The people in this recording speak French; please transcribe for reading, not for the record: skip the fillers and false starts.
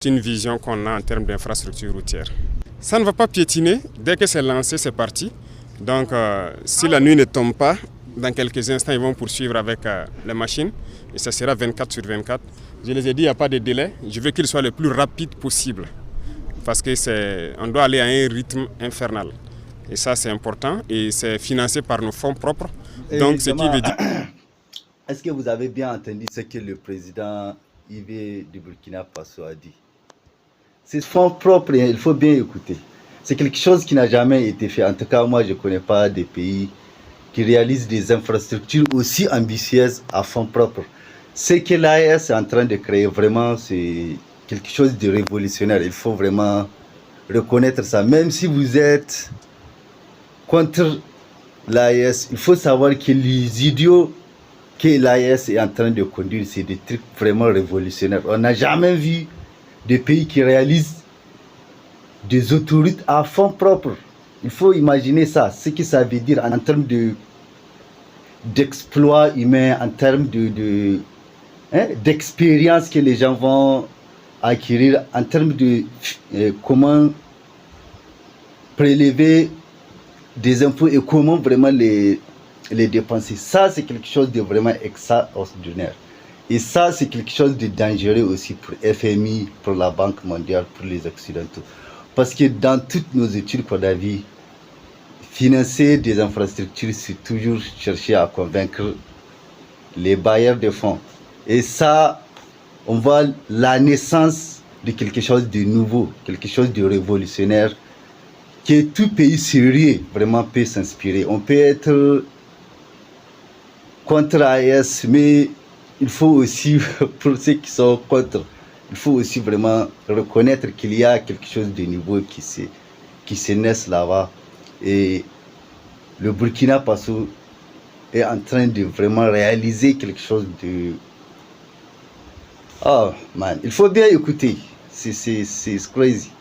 C'est une vision qu'on a en termes d'infrastructure routière. Ça ne va pas piétiner. Dès que c'est lancé, c'est parti. Donc, si la nuit ne tombe pas, dans quelques instants, ils vont poursuivre avec les machines. Et ça sera 24 sur 24. Je les ai dit, il n'y a pas de délai. Je veux qu'il soit le plus rapide possible. Parce qu'on doit aller à un rythme infernal. Et ça, c'est important. Et c'est financé par nos fonds propres. Donc, ce qui veut dire... Est-ce que vous avez bien entendu ce que le président Ivé du Burkina Faso a dit? C'est fonds propres, il faut bien écouter. C'est quelque chose qui n'a jamais été fait. En tout cas, moi, je ne connais pas des pays qui réalisent des infrastructures aussi ambitieuses à fonds propres. Ce que l'AES est en train de créer, vraiment, c'est quelque chose de révolutionnaire. Il faut vraiment reconnaître ça. Même si vous êtes contre l'AES, il faut savoir que les idiots que l'AES est en train de conduire, c'est des trucs vraiment révolutionnaires. On n'a jamais vu de pays qui réalisent des autoroutes à fonds propres. Il faut imaginer ça, ce que ça veut dire en termes d'exploit humain, en termes d'expérience que les gens vont acquérir, en termes de comment prélever des impôts et comment vraiment les dépenser. Ça, c'est quelque chose de vraiment extraordinaire. Et ça, c'est quelque chose de dangereux aussi pour FMI, pour la Banque mondiale, pour les Occidentaux. Parce que dans toutes nos études qu'on a vues, financer des infrastructures, c'est toujours chercher à convaincre les bailleurs de fonds. Et ça, on voit la naissance de quelque chose de nouveau, quelque chose de révolutionnaire, que tout pays sérieux vraiment peut s'inspirer. On peut être contre AES, mais il faut aussi, pour ceux qui sont contre, il faut aussi vraiment reconnaître qu'il y a quelque chose de nouveau qui se naisse là-bas. Et le Burkina Faso est en train de vraiment réaliser quelque chose de... Oh man, il faut bien écouter, c'est crazy.